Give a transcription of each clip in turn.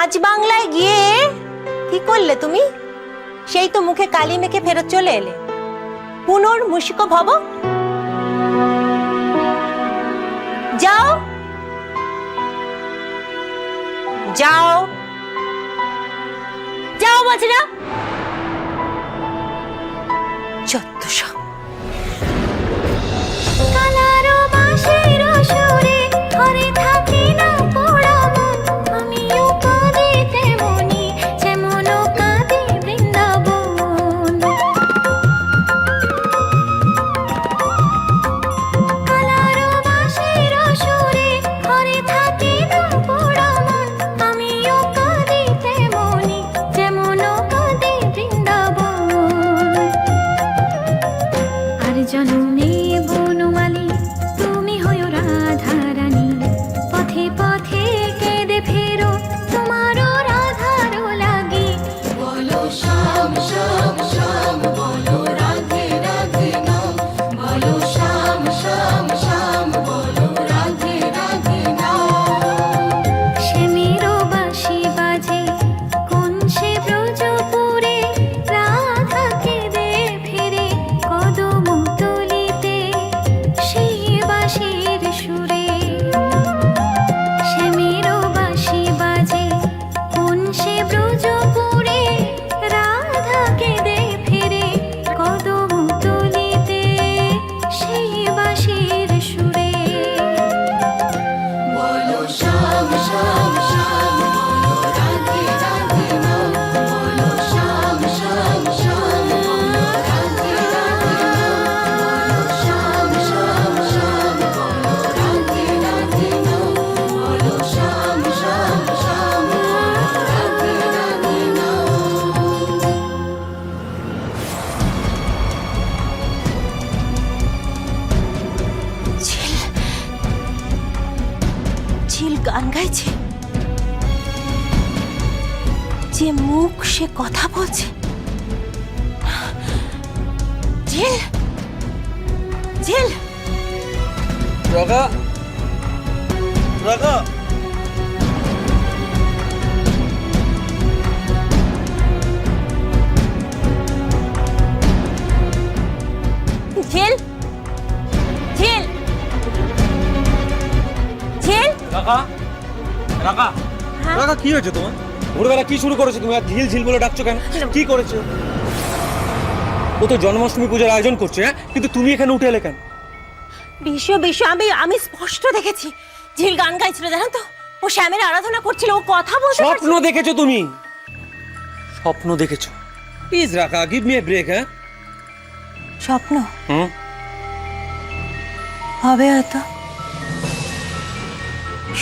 রাজবাংলায় গিয়ে কি করলে তুমি? সেই তো মুখে কালি মেখে ফেরত চলে এলে। পুনর্মূষিক ভব। যাও যাও যাও বলছি না। যত সব কালারো বাঁশির সুরে ঘরে থাকি না পোড়া মন, আমিও কাঁদি তেমনি যেমন কাঁদি বৃন্দাবন। কালারো বাঁশির সুরে ঘরে থাকি না পোড়া মন, আমিও কাঁদি তেমনি যেমন কাঁদি বৃন্দাবন। আর জনমে বনমালী তুমি হয়ো রাধা রানী, পথে পথে কেঁদে ফেরো তোমারও রাধারও লাগি। বলো শ্যাম শ্যাম শ্যাম, বলো রাধে রাধে নাম, বলো শ্যাম শ্যাম শ্যাম, বলো রাধে রাধে নাম। শ্যামেরও বাঁশি বাজে কোন সে ব্রজপুরে, রাধা কেঁদে ফেরে কদম তলিতে সেই বাঁশির সুরে। শ্যামেরও বাঁশি বাজে কোন সে ব্রজপুরে, রাধা কেঁদে ফেরে কদম তলিতে সেই বাঁশির সুরে। বলো শ্যাম শ্যাম শ্যাম, বলো রাধে রাধে নাম, বলো শ্যাম শ্যাম শ্যাম, বলো রাধে রাধে নাম, বলো শ্যাম শ্যাম শ্যাম, বলো রাধে রাধে নাম, বলো শ্যাম শ্যাম শ্যাম, বলো রাধে রাধে নাম। ঝিল ঝিল গান গাইছে, যে মুখ সে কথা বলছে। ঝিল ঝিল রাগা রাগা ঝিল ঝিল ঝিল। রাগা রাগা হ্যাঁ? রাগা কি হয়েছে তোমার? ভোরবেলা কি শুরু করেছো তুমি? আর ঝিল ঝিল বলে ডাকছো কেন? কি করেছো? ও তো জন্মাষ্টমী পূজার আয়োজন করছে, হ্যাঁ, কিন্তু তুমি এখানে উঠে এলে কেন? বিশ্ব বিশ্ব আমি আমি স্পষ্ট দেখেছি ঝিল গান গাইছিল, জানো তো? ও শ্যামের আরাধনা করছিল, ও কথা বলতে স্বপ্ন পারছিল। দেখেছো তুমি? স্বপ্ন দেখেছো? Please Raga, give me a break. হ্যাঁ, স্বপ্ন হুম, হবে হয়তো।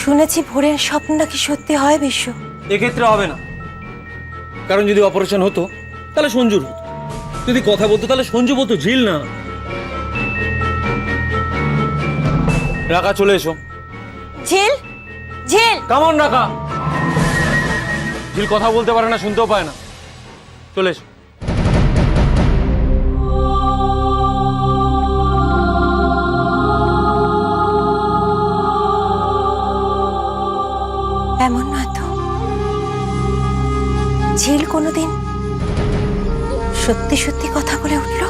শুনেছি ভোরের স্বপ্ন নাকি সত্যি হয় বিশ্ব। এক্ষেত্রে হবে না, কারণ যদি অপারেশন হতো তাহলে সঞ্জুর হতো, যদি কথা বলতো তাহলে সঞ্জু বলতো, ঝিল না। রাগা চলে এসো। ঝিল ঝিল কামন রাগা। ঝিল কথা বলতে পারে না, শুনতেও পায় না। চলে এসো। এমন নয় তো, ঝিল কোনোদিন সত্যি সত্যি কথা বলে উঠলো?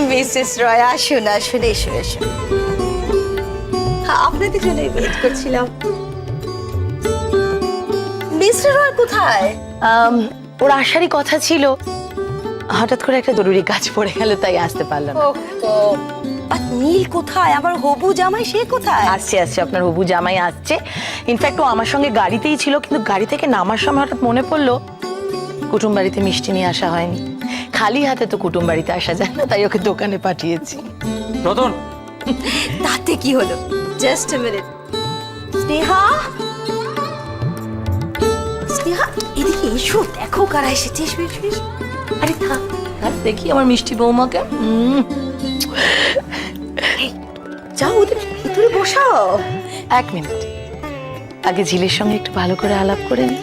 মিসেস রয়, আসুন আসুন, এসো এসো। আপনাদের জন্য ওয়েট করছিলাম। মিস্টার রয় কোথায়? ওর আসারই কথা ছিল, হঠাৎ করে একটা জরুরি কাজ পড়ে গেল, তাই আসতে পারলাম না। আর নীল কোথায়? আবার হবু জামাই সে কোথায়? আসছে আসছে, আপনার হবু জামাই আসছে। ইনফ্যাক্ট ও আমার সঙ্গে গাড়িতেই ছিল, কিন্তু গাড়ি থেকে নামার সময় হঠাৎ মনে পড়লো কুটুম বাড়িতে মিষ্টি নিয়ে আসা হয়নি। খালি হাতে তো কুটুম বাড়িতে আসা যায় না, তাই ওকে দোকানে পাঠিয়েছি। রতন, তাতে কি হলো? Just a minute. Sneha, Sneha এদিকে এসো, দেখো কারা এসেছে। এসো এসো এসো। আরে থাক থাক, দেখি আমার মিষ্টি বৌমাকে। যাও ওদের ভেতরে বসাও। 1 মিনিট, আগে ঝিলের সঙ্গে একটু ভালো করে আলাপ করে নি।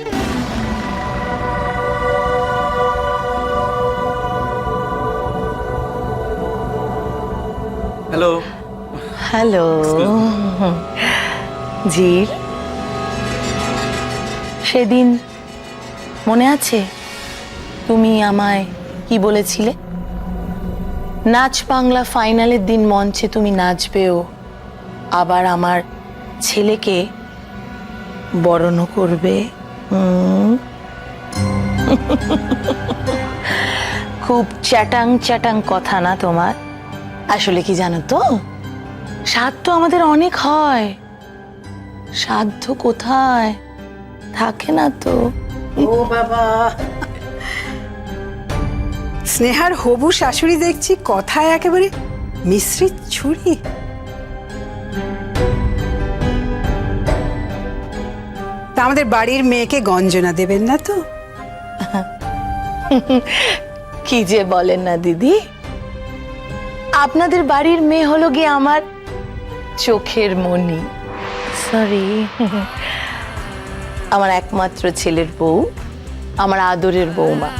হ্যালো। হ্যালো ঝিল, সেদিন মনে আছে তুমি আমায় কি বলেছিলে? নাচ বাংলা ফাইনালের দিন মঞ্চে তুমি নাচবেও, আবার আমার ছেলেকে বরণও করবে। খুব চ্যাটাং চ্যাটাং কথা না তোমার? আসলে কি জানো তো, সাধ্য আমাদের অনেক হয়, সাধ্য কোথায় থাকে না তো। ও বাবা, স্নেহার হবু শাশুড়ি দেখছি কথায় একেবারে মিশ্রিত ছুরি। তা আমাদের বাড়ির মেয়েকে গঞ্জনা দেবেন না তো? কি যে বলেন না দিদি, আপনাদের বাড়ির মেয়ে হলো গিয়ে আমার চোখের মণি, সরি, আমার একমাত্র ছেলের বউ, আমার আদরের বৌমা।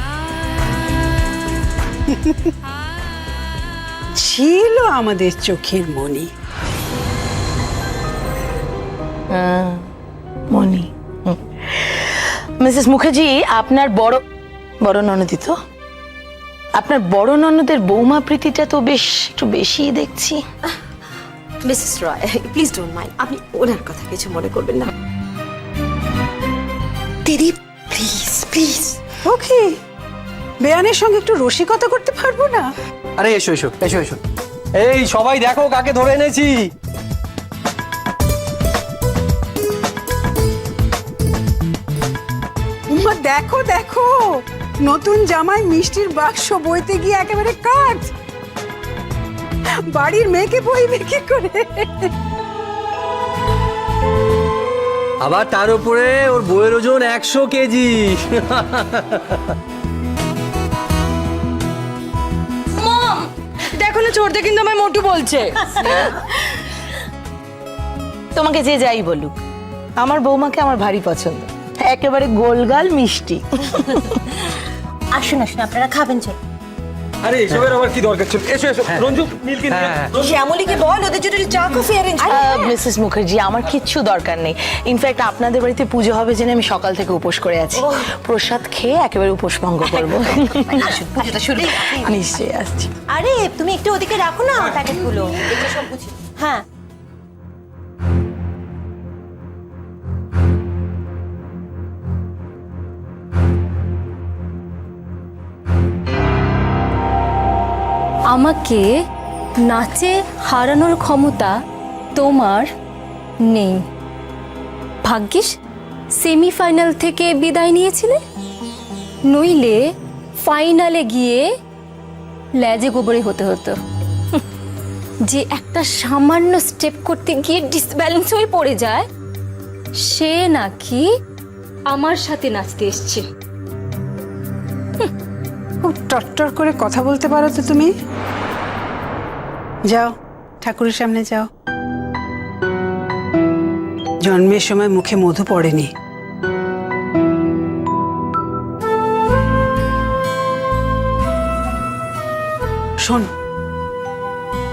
ছিল আমাদের চোখের মণি। মণি। মিসেস মুখার্জি, আপনার বড় বড় ননদি তো, আপনার বড় ননদের বৌমা প্রীতিটা তো বেশ একটু বেশি দেখছি। Mrs Roy, please don't mind, আপনি ওনার কথা কিছু মনে করবেন না। দিদি প্লিজ প্লিজ, ওকে বেয়ানের সঙ্গে একটু রসিকতা করতে পারবো না? আরে এসো এসো এসো এসো, এই সবাই দেখো কাকে ধরে এনেছি। উম্মা দেখো দেখো, নতুন জামাই মিষ্টির বাক্স বইতে গিয়ে একেবারে কাজ। বাড়ির মেয়েকে বইবে কি করে? আবার তার উপরে ওর বইয়ের ওজন 100 কেজি। দেখো না চোরতে কিন্তু আমায় মোটু বলছে। তোমাকে যে যাই বলুক, আমার বৌমাকে আমার ভারী পছন্দ, একেবারে গোলগাল মিষ্টি। আসুন আসুন, আপনারা খাবেন চল। আরে এসবের আবার কি দরকার ছিল? এসো এসো, রঞ্জু নীলকে নিয়ে আয়। শ্যামলীকে বল ওদের জন্য চা কফি অ্যারেঞ্জ। মিসেস মুখার্জি, আমার কিচ্ছু দরকার নেই। ইনফ্যাক্ট আপনাদের বাড়িতে পুজো হবে জেনে আমি সকাল থেকে উপোস করে আছি, প্রসাদ খেয়ে একেবারে উপোস ভঙ্গ করবো। আসুন, পুজোটা শুরু। নিশ্চয়ই আসছি। আরে তুমি একটু ওদিকে রাখো না প্যাকেটগুলো, এগুলো সব গুছিয়ে। হ্যাঁ, আমাকে নাচে হারানোর ক্ষমতা তোমার নেই। ভাগ্যিস সেমিফাইনাল থেকে বিদায় নিয়েছিলে, নইলে ফাইনালে গিয়ে লেজে গোবরে হতে হতো। যে একটা সামান্য স্টেপ করতে গিয়ে ডিসব্যালেন্স হয়ে পড়ে যায়, সে নাকি আমার সাথে নাচতে এসছে। খুব টট্টর করে কথা বলতে পারো তো তুমি? যাও ঠাকুরের সামনে যাও। জন্মের সময় মুখে মধু পড়েনি। শোন,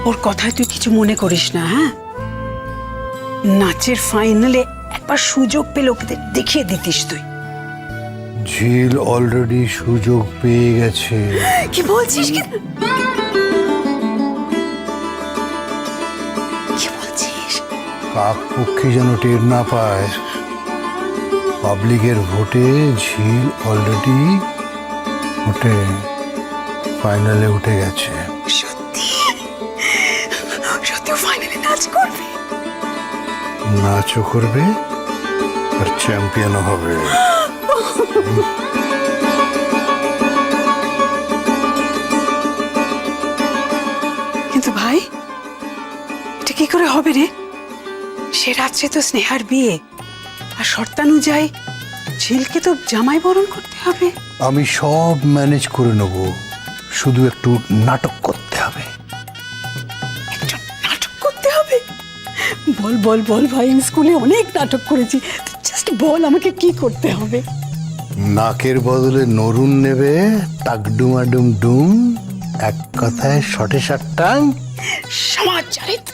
ওর কথায় তুই কিছু মনে করিস না, হ্যাঁ? নাচের ফাইনালে একবার সুযোগ পেলে ওকে দেখিয়ে দিতিস তুই। ঝিল অলরেডি সুযোগ পেয়ে গেছে। কি বলছিস? কি বলছিস? কাক পক্ষী যেন টের না পায়, পাবলিকের ভোটে ঝিল অলরেডি ফাইনালে উঠে গেছে। সত্যি সত্যি ফাইনালে নাচ করবে? নাচও করবে আর চ্যাম্পিয়নও হবে। কিন্তু ভাই, এটা কি করে হবে রে? সে রাত্রে তো স্নেহার বিয়ে, আর শর্তানুযায়ী ঝিলকে তো জামাই বরণ করতে হবে। আমি সব ম্যানেজ করে নেব, শুধু একটু নাটক করতে হবে। একটু নাটক করতে হবে? বল বল বল ভাই, আমি স্কুলে অনেক নাটক করেছি, জাস্ট বল আমাকে কি করতে হবে। নাকের বদলে নরুন নেবে, টাকডুমাডুম ডুম, এক কথায় শটে সাটটাং। সমাজচারিত।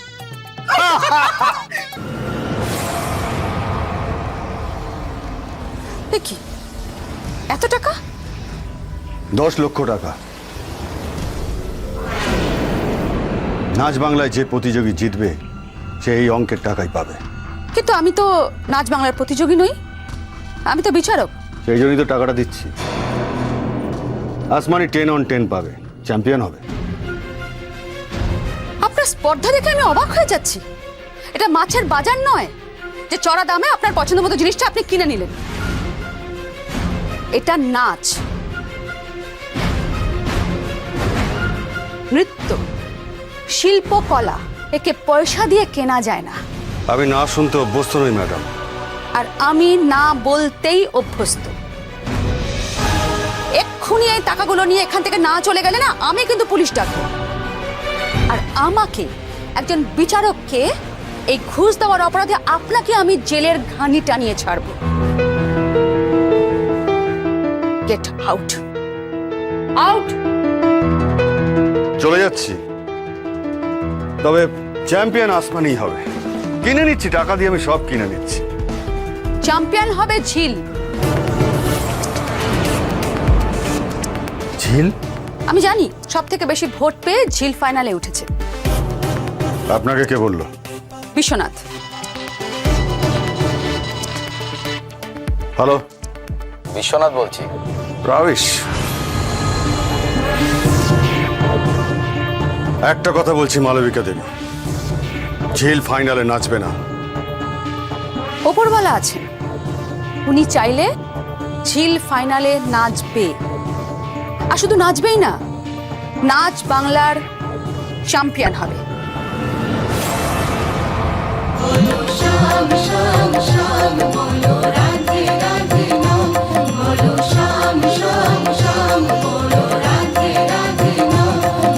কি এত টাকা? 10 লক্ষ টাকা। নাচ বাংলায় যে প্রতিযোগী জিতবে সে এই অঙ্কের টাকাই পাবে। কিন্তু আমি তো নাচ বাংলার প্রতিযোগী নই, আমি তো বিচারক। সেই জন্যই তো টাকাটা দিচ্ছি। আসমানি 10 on 10 পাবে, চ্যাম্পিয়ন হবে। আপনার স্পর্ধা দেখে আমি অবাক হয়ে যাচ্ছি। এটা মাছের বাজার নয় যে চড়া দামে আপনার পছন্দ মতো জিনিসটা আপনি কিনে নিলেন। এটা নাচ, নৃত্য, শিল্পকলা, একে পয়সা দিয়ে কেনা যায় না। আমি না শুনতে অভ্যস্ত নই ম্যাডাম। আর আমি না বলতেই অভ্যস্ত। এক্ষুনি এই টাকাগুলো নিয়ে এখান থেকে না চলে গেলে না আমি কিন্তু পুলিশ ডাকবো। আর আমাকে, একজন বিচারককে, এই ঘুষ দেওয়ার অপরাধে আপনাকে আমি জেলের ঘানি টানিয়ে ছাড়বো। Get out, out. চলে যাচ্ছি, তবে চ্যাম্পিয়ন আসমানি হবে। কিনে নিচ্ছি, টাকা দিয়ে আমি সব কিনে নিচ্ছি। চ্যাম্পিয়ন হবে ঝিল। ঝিল? আমি জানি সব থেকে বেশি ভোট পেয়ে ঝিল ফাইনালে উঠেছে। আপনাকে কে বললো? বিশ্বনাথ। হ্যালো, বিশ্বনাথ বলছি। রাবিশ, একটা কথা বলছি মালবিকা দেবী, ঝিল ফাইনালে নাচবে না। ওপরওয়ালা আছেন, উনি চাইলে ঝিল ফাইনালে নাচবে। আর শুধু নাচবেই না, নাচ বাংলার চ্যাম্পিয়ন হবে। শ্যাম শ্যাম শ্যাম বলো রাধে রাধে নাম, বলো শ্যাম শ্যাম শ্যাম বলো রাধে রাধে নাম,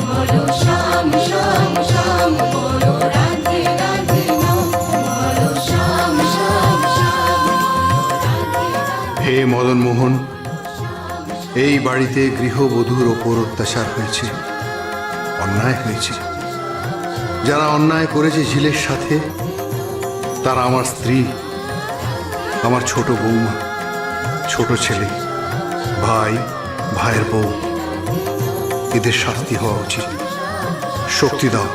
বলো শ্যাম শ্যাম শ্যাম বলো রাধে রাধে নাম, বলো শ্যাম শ্যাম শ্যাম রাধে রাধে। হে মদন মোহন, এই বাড়িতে গৃহবধূর ওপর অত্যাচার হয়েছে, অন্যায় হয়েছে। যারা অন্যায় করেছে ঝিলের সাথে, তারা আমার স্ত্রী, আমার ছোট বৌমা, ছোট ছেলে, ভাই, ভাইয়ের বউ। এদের শাস্তি হওয়া উচিত। শক্তি দাও,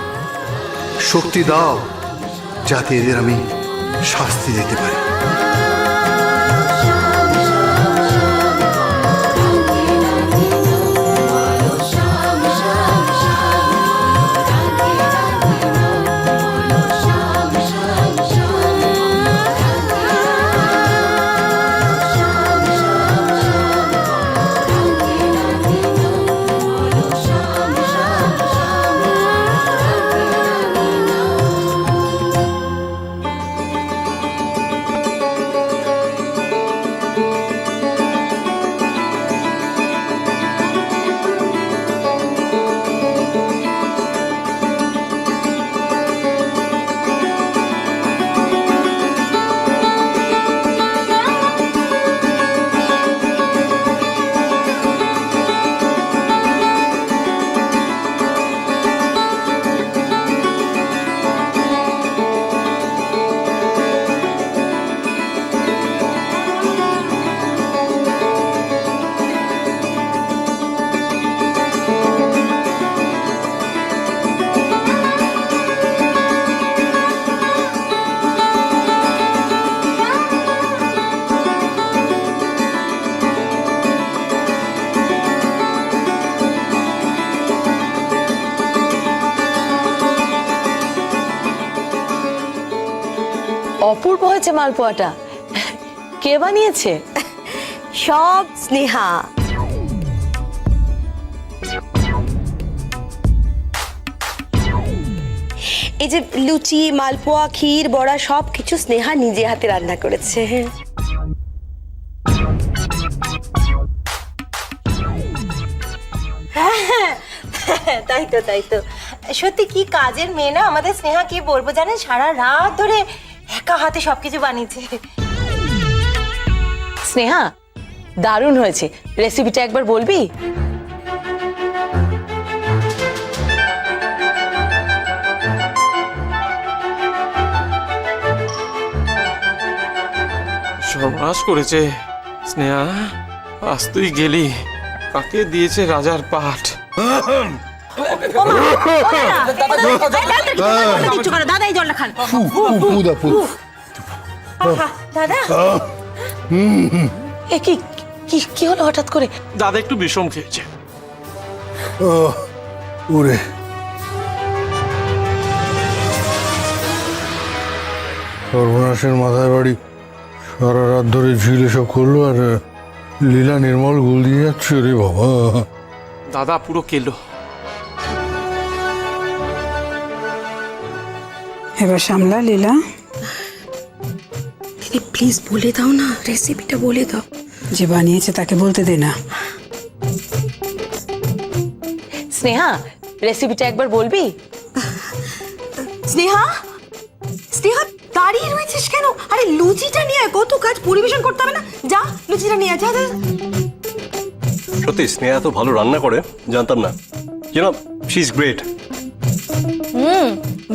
শক্তি দাও, যাতে এদের আমি শাস্তি দিতে পারি। অপূর্ব হয়েছে মালপোয়াটা। কে বানিয়েছে? সব স্নেহা। এই যে লুচি, মালপোয়া, ক্ষীর, বড়া সব কিছু স্নেহা নিজে হাতে রান্না করেছে। তাই তো সত্যি কি কাজের মেয়ে না আমাদের স্নেহা, কি বলবো জানেন, সারা রাত ধরে একা হাতে সবকিছু বানিয়েছে। স্নেহা দারুণ হয়েছে, রেসিপিটা একবার বলবি? সর্বনাশ করেছে স্নেহা, আজ তুই গেলি, কাকে দিয়েছে রাজার পাঠ। দাদা এই জলটা খান। দাদা এ কি কি কি হলো হঠাৎ করে? দাদা একটু বিষম খেয়েছে। ওরে সর্বনাশের মাথায় বাড়ি, সারা রাত ধরে ঝিল এসব করলো আর লীলা নির্মল গুল দিয়ে যাচ্ছে রে বাবা। দাদা পুরো কেলো। এবার সামলা লীলা। দিদি প্লিজ বলে দাও না, রেসিপিটা বলে দাও। যে বানিয়েছে তাকে বলতে দে না। স্নেহা রেসিপিটা একবার বলবি? স্নেহা, স্নেহা দাঁড়িয়ে রয়েছিস কেন? আরে লুচিটা নিয়ে আয়, কত কাজ পরিবেশন করতে হবে না? যা লুচিটা নিয়ে আয়, যা যা। সত্যি স্নেহা এত ভালো রান্না করে জানতাম না। You know she is great.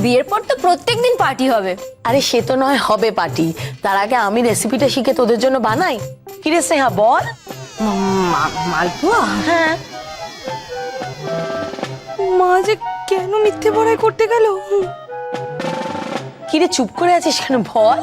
বিয়ের পর তো প্রত্যেকদিন পার্টি হবে। আরে সে তো নয় হবে পার্টি, তার আগে আমি রেসিপিটা শিখে তোদের জন্য বানাই। কি রে স্নেহা বল। মালপোয়া? হ্যাঁ। মা যে কেন মিথ্যে বড়াই করতে গেল? কি রে চুপ করে আছিস কেন, বল।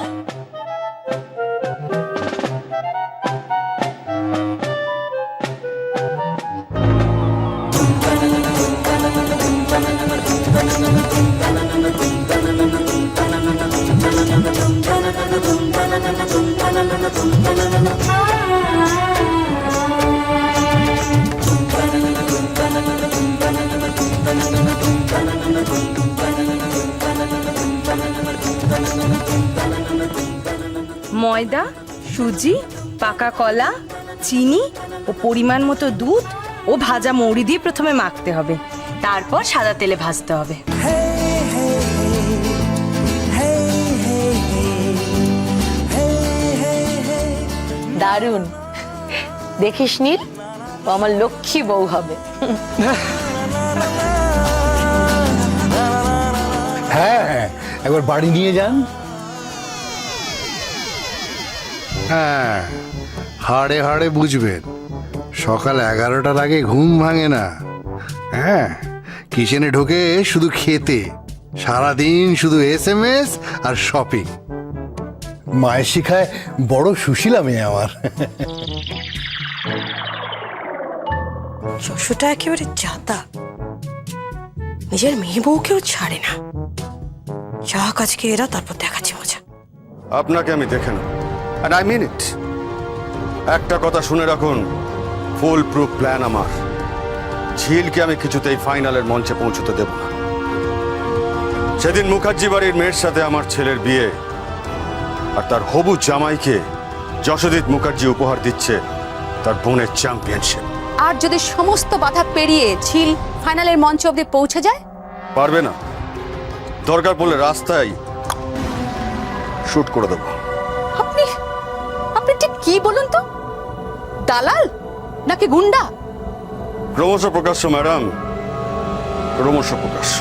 ময়দা, সুজি, পাকা কলা, চিনি ও পরিমাণ মতো দুধ ও ভাজা মৌরি দিয়ে প্রথমে মাখতে হবে, তারপর সাদা তেলে ভাজতে হবে। দারুণ, দেখিস নীল, ও আমার লক্ষ্মী বউ হবে। হ্যাঁ একবার বাড়ি নিয়ে যান। হ্যাঁ হাড়ে হাড়ে বুঝবেন, সকাল 11টার আগে ঘুম ভাঙে না। হ্যাঁ কিচেনে ঢোকে শুধু খেতে, সারাদিন শুধু SMS আর শপিং। মায়ের শিখায় বড় সুশীলা মেয়ে আমার। যশোটা একেবারে জাতা, নিজের মেয়ে বউকেও ছাড়ে না। যা কাজকে এরা, তারপর দেখাচ্ছে মজা। আপনাকে আমি দেখে নেব, and I mean it. একটা কথা শুনে রাখুন, ফুল প্রুফ প্ল্যান আমার। ঝিলকে আমি কিছুতেই ফাইনালের মঞ্চে পৌঁছতে দেব না। সেদিন মুখার্জি বাড়ির মেয়ের সাথে আমার ছেলের বিয়ে, আর তার হবু জামাইকে যশোদীপ মুখার্জি উপহার দিচ্ছে তার বোনের চ্যাম্পিয়নশিপ। আর যদি সমস্ত বাধা পেরিয়ে ঝিল ফাইনালের মঞ্চ অবধি পৌঁছে যায়? পারবে না, দরকার পড়লে রাস্তায় শুট করে দেবো। আপনি আপনি ঠিক কি বলুন তো, দালাল নাকি গুন্ডা? ক্রমশ প্রকাশ্য ম্যাডাম, ক্রমশ প্রকাশ্য।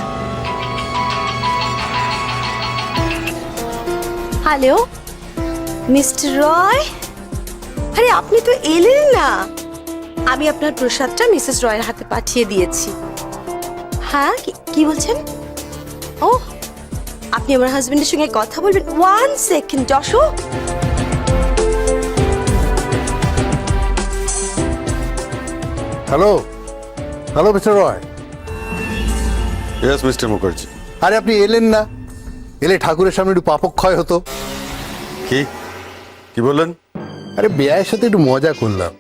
হ্যালো মিস্টার রয়, আরে আপনি তো এলেন না। আমি আপনার প্রসাদটা মিসেস রয়ের হাতে পাঠিয়ে দিয়েছি। হ্যাঁ কি বলছেন? ও আপনি আমার হাজবেন্ডের সঙ্গে কথা বলবেন। 1 সেকেন্ড যশো। Hello hello mister Roy. Yes mister Mukherjee. আরে আপনি এলেন না, এলে ঠাকুরের সামনে একটু পাপক্ষয় হতো। কি কি বললেন? আরে বেয়ায়ের সাথে একটু মজা করলাম।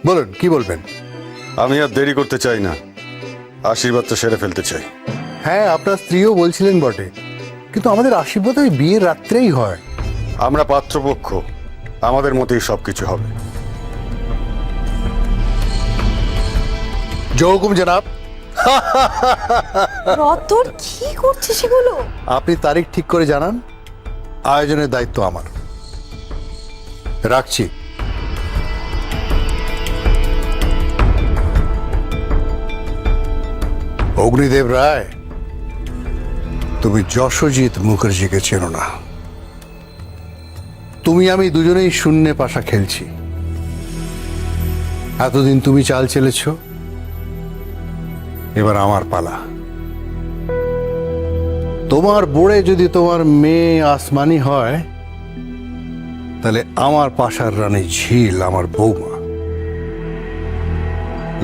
বলুন কি বলবেন? আমি আর দেরি করতে চাই না, আশীর্বাদটা সেরে ফেলতে চাই। হ্যাঁ আপনার স্ত্রীও বলছিলেন বটে, কিন্তু আমাদের আশীর্বাদ ওই বিয়ের রাত্রেই হয়। আমরা পাত্রপক্ষ, আমাদের মতেই সবকিছু হবে। जो हुकुम जनाब। রতন কি করছে সেগুলো? আপনি তারিখ ঠিক করে জানান, আয়োজনের দায়িত্ব আমার। রাখছি। অগ্নিদেব রায়, তুমি যশোজিৎ মুখার্জিকে চেনো না। তুমি আমি দুজনেই শূন্যে পাশা খেলছি। এতদিন তুমি চাল চেলেছ, এবার আমার পালা। তোমার বোড়ে যদি তোমার মেয়ে আসমানি হয়, তাহলে আমার পাশার রানী ঝিল আমার বৌমা।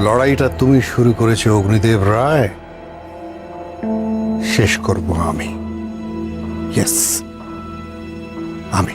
লড়াইটা তুমি শুরু করেছো অগ্নিদেব রায়, শেষ করব আমি। ইয়েস, আমি।